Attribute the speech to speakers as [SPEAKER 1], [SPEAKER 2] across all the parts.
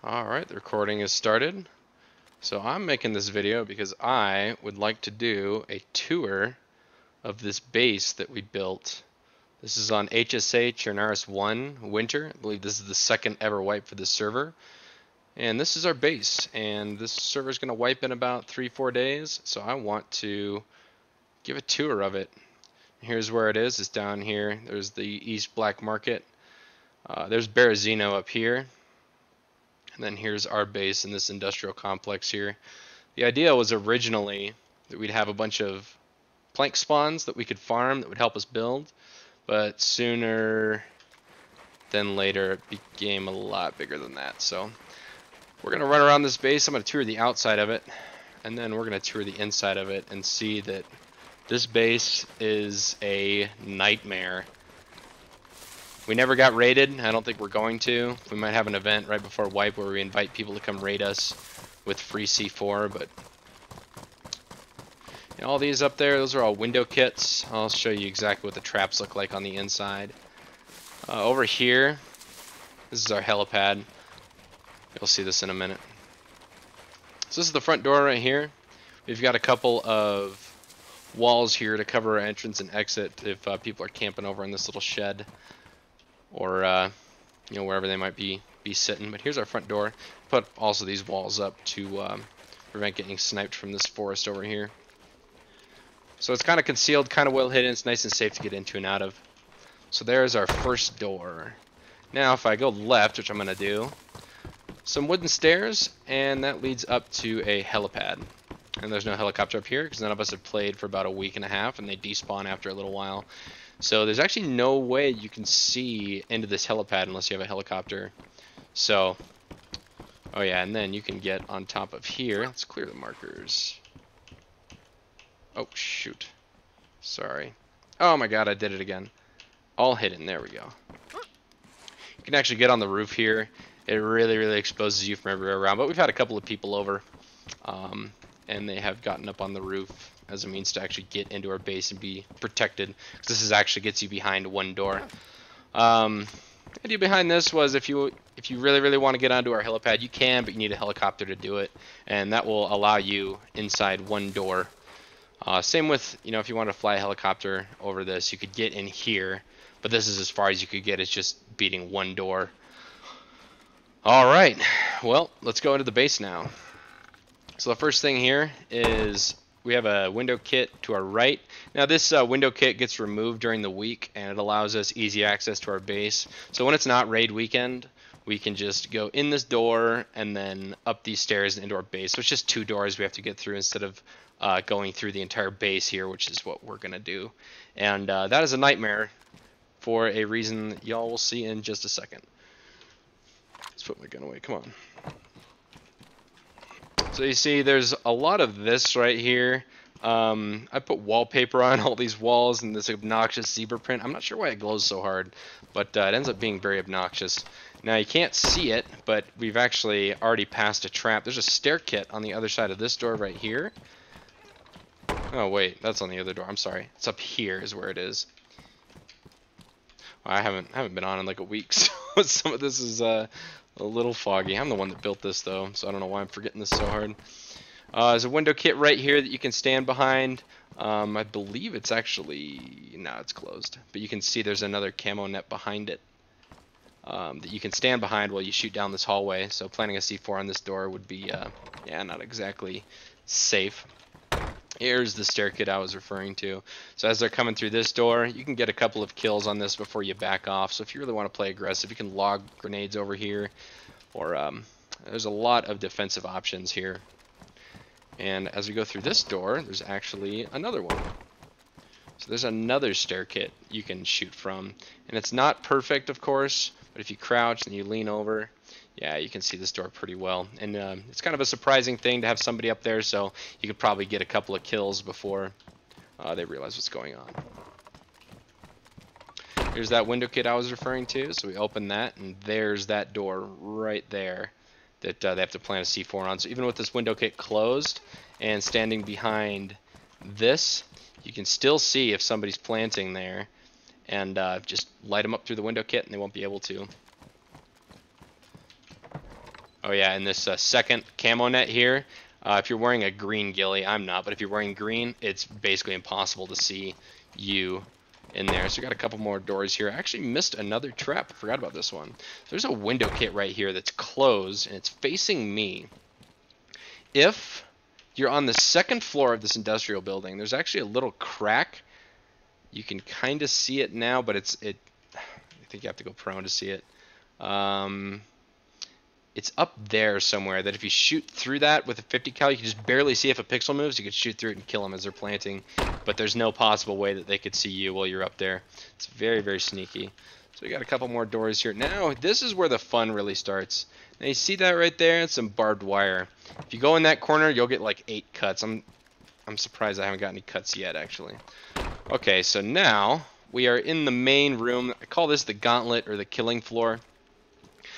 [SPEAKER 1] Alright, the recording is started. So I'm making this video because I would like to do a tour of this base that we built. This is on HSA Chernarus 1 Winter. I believe this is the second ever wipe for this server. And this is our base, and this server is going to wipe in about 3-4 days, so I want to give a tour of it. Here's where it is. It's down here. There's the East Black Market. There's Berezino up here. And then here's our base in this industrial complex here. The idea was originally that we'd have a bunch of plank spawns that we could farm that would help us build, but sooner than later it became a lot bigger than that. So we're going to run around this base. I'm going to tour the outside of it, and then we're going to tour the inside of it and see that this base is a nightmare. We never got raided. I don't think we're going to. We might have an event right before wipe where we invite people to come raid us with free C4, but all these up there, those are all window kits. I'll show you exactly what the traps look like on the inside. Over here, this is our helipad. You'll see this in a minute. So this is the front door right here. We've got a couple of walls here to cover our entrance and exit if people are camping over in this little shed, or wherever they might be sitting. But here's our front door. Put also these walls up to prevent getting sniped from this forest over here. So it's kind of concealed, kind of well hidden. It's nice and safe to get into and out of. So there's our first door. Now if I go left, which I'm going to do, some wooden stairs, and that leads up to a helipad. And there's no helicopter up here because none of us have played for about a week and a half, and they despawn after a little while. So there's actually no way you can see into this helipad unless you have a helicopter. So, oh yeah, and then you can get on top of here. Let's clear the markers. Oh, shoot. Sorry. Oh my god, I did it again. All hidden. There we go. You can actually get on the roof here. It really, really exposes you from everywhere around. But we've had a couple of people over, and they have gotten up on the roof as a means to actually get into our base and be protected. Because this actually gets you behind one door. The idea behind this was if you really, really want to get onto our helipad, you can, but you need a helicopter to do it. And that will allow you inside one door. Same with, if you want to fly a helicopter over this, you could get in here. But this is as far as you could get. It's just beating one door. Alright, well, let's go into the base now. So the first thing here is we have a window kit to our right. Now this window kit gets removed during the week, and it allows us easy access to our base. So when it's not raid weekend, we can just go in this door and then up these stairs and into our base. So it's just 2 doors we have to get through instead of going through the entire base here, which is what we're going to do. And that is a nightmare for a reason that y'all will see in just a second. Let's put my gun away, come on. So you see there's a lot of this right here. I put wallpaper on all these walls and this obnoxious zebra print. I'm not sure why it glows so hard, but it ends up being very obnoxious. Now you can't see it, but we've actually already passed a trap. There's a stair kit on the other side of this door right here. Oh wait, that's on the other door. I'm sorry. It's up here is where it is. I haven't been on in like a week, so some of this is a little foggy. I'm the one that built this though, so I don't know why I'm forgetting this so hard. There's a window kit right here that you can stand behind. I believe it's actually, no, it's closed, but you can see there's another camo net behind it that you can stand behind while you shoot down this hallway. So planting a C4 on this door would be, yeah, not exactly safe. Here's the stair kit I was referring to. So as they're coming through this door, you can get a couple of kills on this before you back off. So if you really want to play aggressive, you can log grenades over here, or there's a lot of defensive options here. And as we go through this door, there's actually another one. So there's another stair kit you can shoot from. And it's not perfect, of course, but if you crouch and you lean over, yeah, you can see this door pretty well. And it's kind of a surprising thing to have somebody up there, so you could probably get a couple of kills before they realize what's going on. Here's that window kit I was referring to. So we open that, and there's that door right there that they have to plant a C4 on. So even with this window kit closed and standing behind this, you can still see if somebody's planting there, and just light them up through the window kit and they won't be able to. Oh yeah, and this second camo net here, if you're wearing a green ghillie, I'm not, but if you're wearing green, it's basically impossible to see you in there. So we got a couple more doors here. I actually missed another trap. I forgot about this one. There's a window kit right here that's closed, and it's facing me. If you're on the second floor of this industrial building, there's actually a little crack. You can kind of see it now, but I think you have to go prone to see it. It's up there somewhere that if you shoot through that with a 50 cal, you can just barely see if a pixel moves. You could shoot through it and kill them as they're planting, but there's no possible way that they could see you while you're up there. It's very, very sneaky. So we got a couple more doors here. Now, this is where the fun really starts. Now, you see that right there? It's some barbed wire. If you go in that corner, you'll get like 8 cuts. I'm surprised I haven't got any cuts yet, actually. Okay, so now we are in the main room. I call this the gauntlet or the killing floor.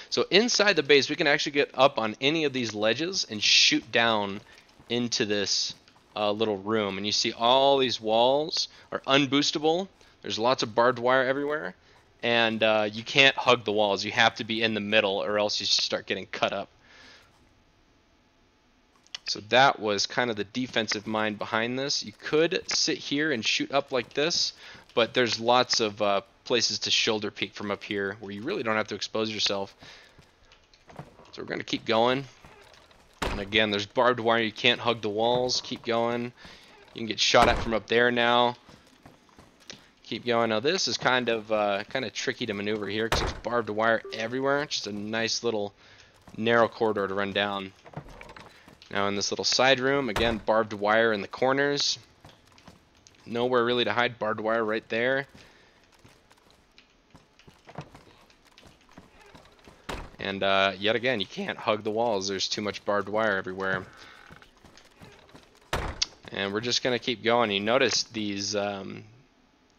[SPEAKER 1] So inside the base, we can actually get up on any of these ledges and shoot down into this little room. And you see all these walls are unboostable. There's lots of barbed wire everywhere. And you can't hug the walls. You have to be in the middle or else you start getting cut up. So that was kind of the defensive mind behind this. You could sit here and shoot up like this, but there's lots of places to shoulder peek from up here where you really don't have to expose yourself. So we're going to keep going. And again, there's barbed wire. You can't hug the walls. Keep going. You can get shot at from up there now. Keep going. Now this is kind of tricky to maneuver here because there's barbed wire everywhere. Just a nice little narrow corridor to run down. Now in this little side room, again, barbed wire in the corners. Nowhere really to hide. Barbed wire right there. And yet again, you can't hug the walls. There's too much barbed wire everywhere. And we're just going to keep going. You notice these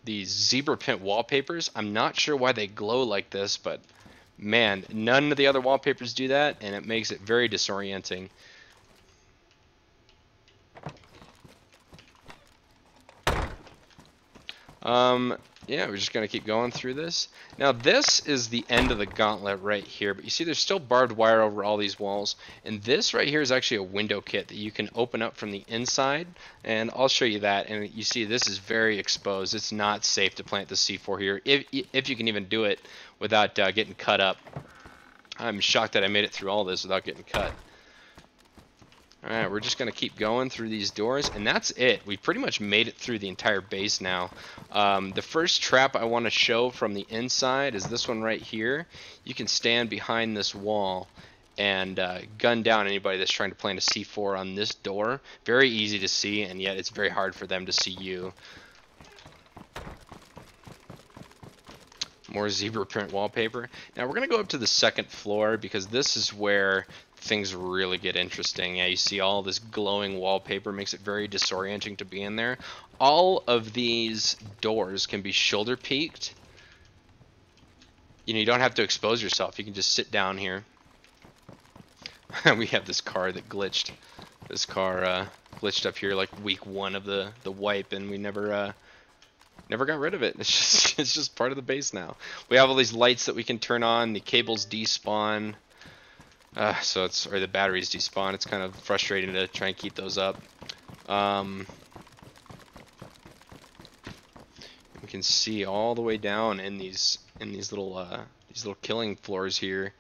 [SPEAKER 1] zebra print wallpapers. I'm not sure why they glow like this, but man, none of the other wallpapers do that, and it makes it very disorienting. Yeah, we're just going to keep going through this. Now, this is the end of the gauntlet right here, but you see there's still barbed wire over all these walls, and this right here is actually a window kit that you can open up from the inside, and I'll show you that. And you see this is very exposed. It's not safe to plant the C4 here, if you can even do it without getting cut up. I'm shocked that I made it through all this without getting cut. Alright, we're just going to keep going through these doors, and that's it. We pretty much made it through the entire base now. The first trap I want to show from the inside is this one right here. You can stand behind this wall and gun down anybody that's trying to plant a C4 on this door. Very easy to see, and yet it's very hard for them to see you. More zebra print wallpaper. Now we're going to go up to the second floor because this is where things really get interesting. Yeah, you see all this glowing wallpaper, makes it very disorienting to be in there. All of these doors can be shoulder peeked. You know, you don't have to expose yourself. You can just sit down here. We have this car that glitched. This car glitched up here like week 1 of the wipe, and we never got rid of it. It's just part of the base now. We have all these lights that we can turn on. The cables despawn. Or the batteries despawn. It's kind of frustrating to try and keep those up. We can see all the way down in these little killing floors here.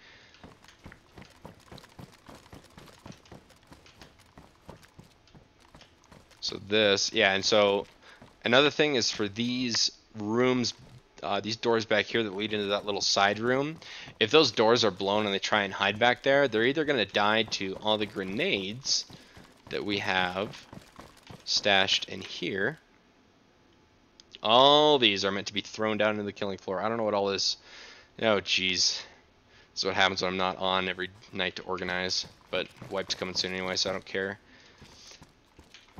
[SPEAKER 1] So this, yeah, and so another thing is for these rooms, these doors back here that lead into that little side room, if those doors are blown and they try and hide back there, they're either going to die to all the grenades that we have stashed in here. All these are meant to be thrown down into the killing floor. I don't know what all this... Oh, jeez. This is what happens when I'm not on every night to organize. But wipe's coming soon anyway, so I don't care.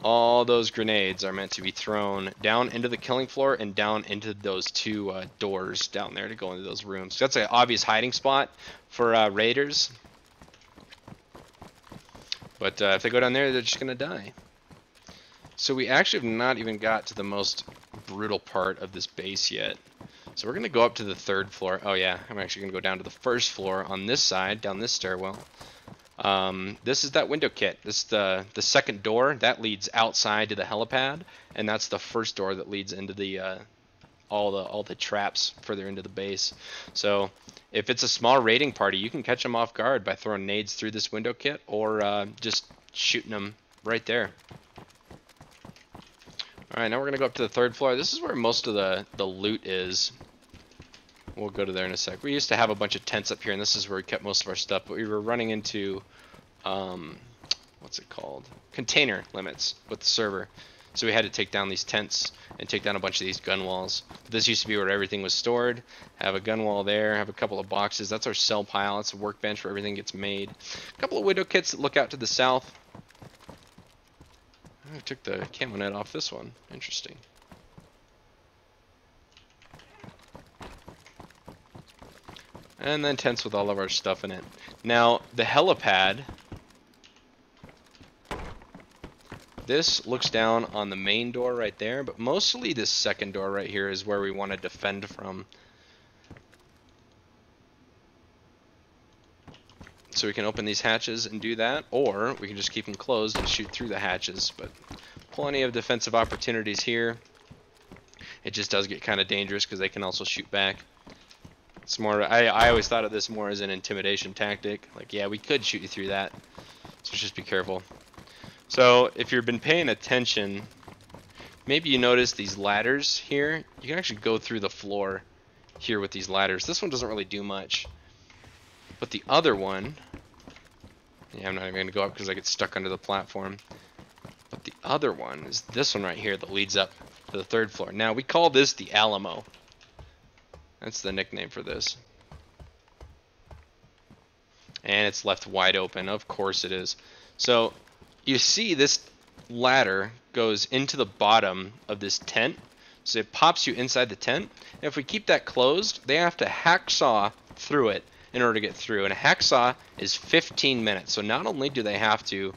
[SPEAKER 1] All those grenades are meant to be thrown down into the killing floor and down into those 2 doors down there to go into those rooms. So that's an obvious hiding spot for raiders. But if they go down there, they're just going to die. So we actually have not even got to the most brutal part of this base yet. So we're going to go up to the 3rd floor. Oh yeah, I'm actually going to go down to the 1st floor on this side, down this stairwell. This is that window kit. This is the second door that leads outside to the helipad, and that's the first door that leads into the all the traps further into the base. So if it's a small raiding party, you can catch them off guard by throwing nades through this window kit, or just shooting them right there. All right, now we're gonna go up to the third floor. This is where most of the loot is. We'll go to there in a sec. We used to have a bunch of tents up here, and this is where we kept most of our stuff, but we were running into what's it called? Container limits with the server. So we had to take down these tents and take down a bunch of these gun walls. But this used to be where everything was stored. Have a gun wall there, have a couple of boxes. That's our cell pile. It's a workbench where everything gets made. A couple of window kits that look out to the south. I took the camo net off this one. Interesting. And then tents with all of our stuff in it. Now, the helipad, this looks down on the main door right there, but mostly this second door right here is where we want to defend from. So we can open these hatches and do that, or we can just keep them closed and shoot through the hatches, but plenty of defensive opportunities here. It just does get kind of dangerous because they can also shoot back. It's more, I always thought of this more as an intimidation tactic. Like, yeah, we could shoot you through that, so just be careful. So if you've been paying attention, maybe you notice these ladders here. You can actually go through the floor here with these ladders. This one doesn't really do much. But the other one, yeah, I'm not even going to go up because I get stuck under the platform. But the other one is this one right here that leads up to the third floor. Now, we call this the Alamo. That's the nickname for this. And it's left wide open. Of course it is. So you see this ladder goes into the bottom of this tent. So it pops you inside the tent. And if we keep that closed, they have to hacksaw through it in order to get through. And a hacksaw is 15 minutes. So not only do they have to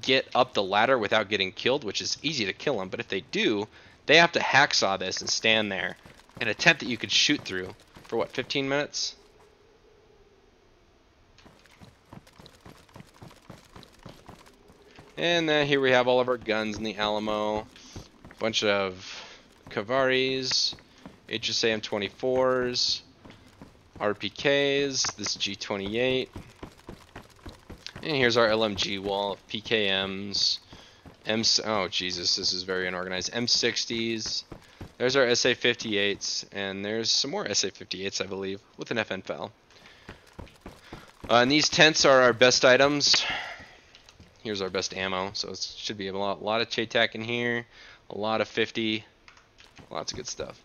[SPEAKER 1] get up the ladder without getting killed, which is easy to kill them, but if they do, they have to hacksaw this and stand there in a tent that you could shoot through for what, 15 minutes? And then here we have all of our guns in the Alamo. Bunch of Kavaris, HSA M24s, RPKs, this G28. And here's our LMG wall of PKMs, oh Jesus, this is very unorganized, M60s. There's our SA58s, and there's some more SA58s, I believe, with an FN file. And these tents are our best items. Here's our best ammo, so it should be a lot of CHATAC in here, a lot of 50, lots of good stuff.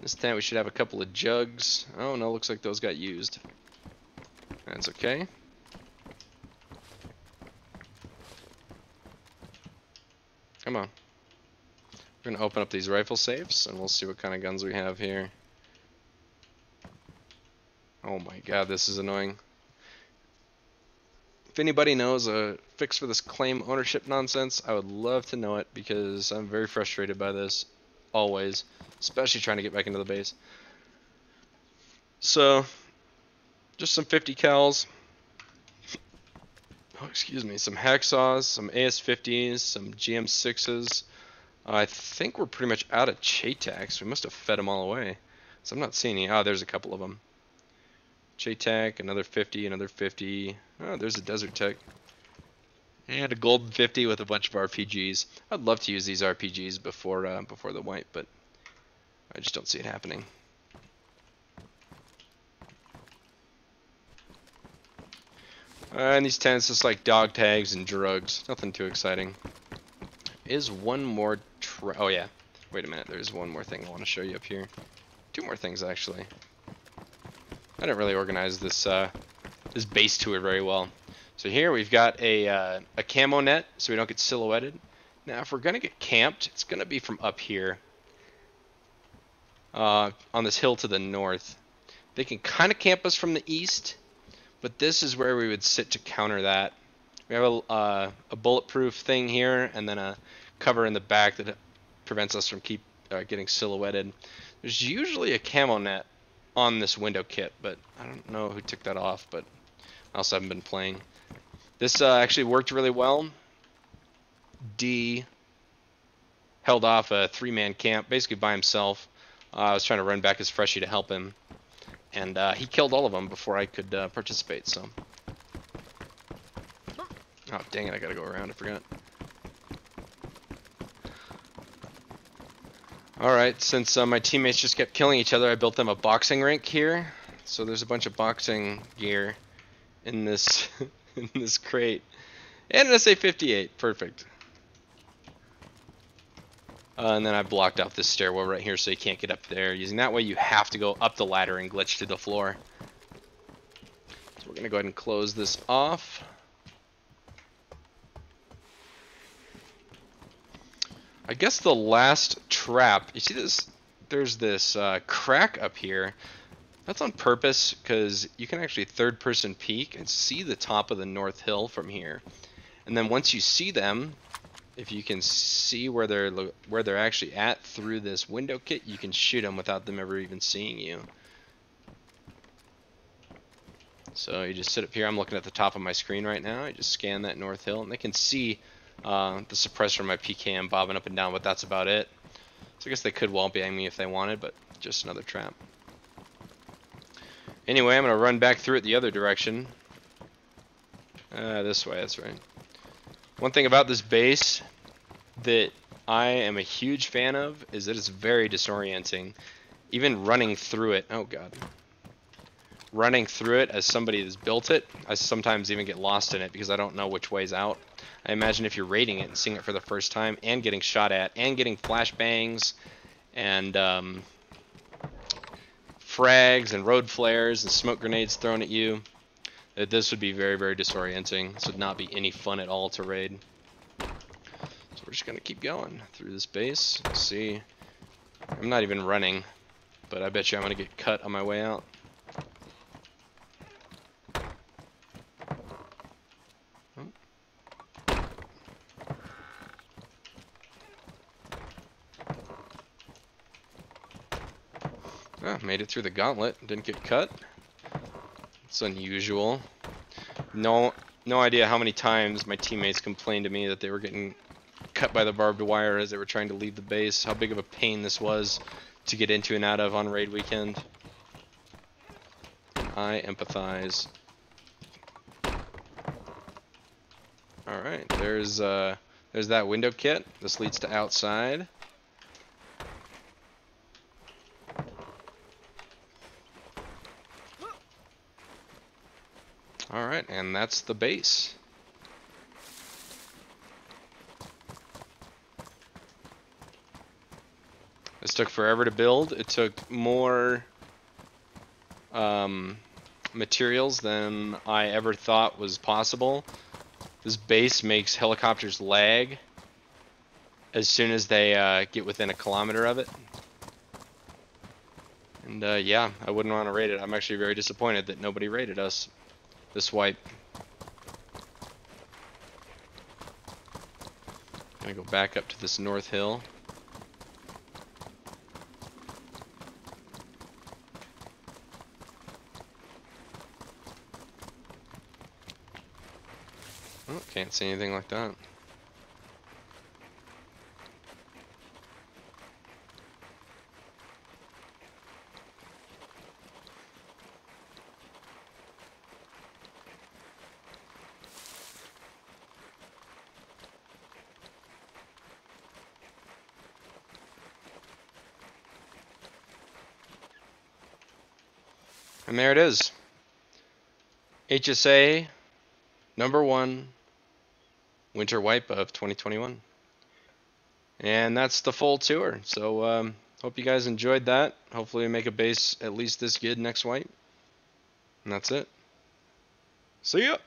[SPEAKER 1] This tent we should have a couple of jugs. Oh no, looks like those got used. That's okay. Come on. We're going to open up these rifle safes and we'll see what kind of guns we have here. Oh my god, this is annoying. If anybody knows a fix for this claim ownership nonsense, I would love to know it because I'm very frustrated by this. Always. Especially trying to get back into the base. So, just some 50 cals. Oh, excuse me. Some hacksaws, some AS50s, some GM6s. I think we're pretty much out of CHATACs. We must have fed them all away. So I'm not seeing any. Oh, there's a couple of them. CHATAC, another 50, another 50. Oh, there's a Desert Tech. And a golden 50 with a bunch of RPGs. I'd love to use these RPGs before the white, but I just don't see it happening. And these tents just like dog tags and drugs. Nothing too exciting. Is one more oh yeah. Wait a minute, there's one more thing I want to show you up here. Two more things actually. I didn't really organize this this base tour very well. So here we've got a camo net so we don't get silhouetted. Now if we're gonna get camped, it's gonna be from up here. On this hill to the north. They can kind of camp us from the east, but this is where we would sit to counter that. We have a bulletproof thing here, and then a cover in the back that prevents us from getting silhouetted. There's usually a camo net on this window kit, but I don't know who took that off, but I also haven't been playing. This actually worked really well. D held off a 3-man camp, basically by himself. I was trying to run back his freshie to help him, and he killed all of them before I could participate, so. Oh, dang it, I gotta go around, I forgot. Alright, since my teammates just kept killing each other, I built them a boxing rink here. So there's a bunch of boxing gear in this in this crate. And an SA-58, perfect. And then I blocked off this stairwell right here so you can't get up there. Using that way you have to go up the ladder and glitch to the floor. So we're gonna go ahead and close this off. I guess the last trap, you see this, there's this crack up here. That's on purpose because you can actually third-person peek and see the top of the North Hill from here. And then once you see them, if you can see where they're actually at through this window kit, you can shoot them without them ever even seeing you. So you just sit up here. I'm looking at the top of my screen right now. I just scan that North Hill, and they can see the suppressor of my PKM bobbing up and down, but that's about it. So I guess they could wall bang me if they wanted, but just another trap. Anyway, I'm going to run back through it the other direction. This way, that's right. One thing about this base that I am a huge fan of is that it's very disorienting. Even running through it, oh god. Running through it as somebody that's built it, I sometimes even get lost in it because I don't know which way's out. I imagine if you're raiding it and seeing it for the first time and getting shot at and getting flashbangs and frags and road flares and smoke grenades thrown at you, that this would be very, very disorienting. This would not be any fun at all to raid. So we're just going to keep going through this base. Let's see. I'm not even running, but I bet you I'm going to get cut on my way out. Oh, made it through the gauntlet. Didn't get cut. It's unusual. No idea how many times my teammates complained to me that they were getting cut by the barbed wire as they were trying to leave the base. How big of a pain this was to get into and out of on raid weekend. I empathize. Alright, there's that window kit. This leads to outside. Alright, and that's the base. This took forever to build. It took more materials than I ever thought was possible. This base makes helicopters lag as soon as they get within 1 kilometer of it. And yeah, I wouldn't want to raid it. I'm actually very disappointed that nobody raided us this wipe. Gonna go back up to this North Hill. Oh, can't see anything like that. And there it is. HSA #1 winter wipe of 2021. And that's the full tour. So hope you guys enjoyed that. Hopefully we make a base at least this good next wipe. And that's it. See ya!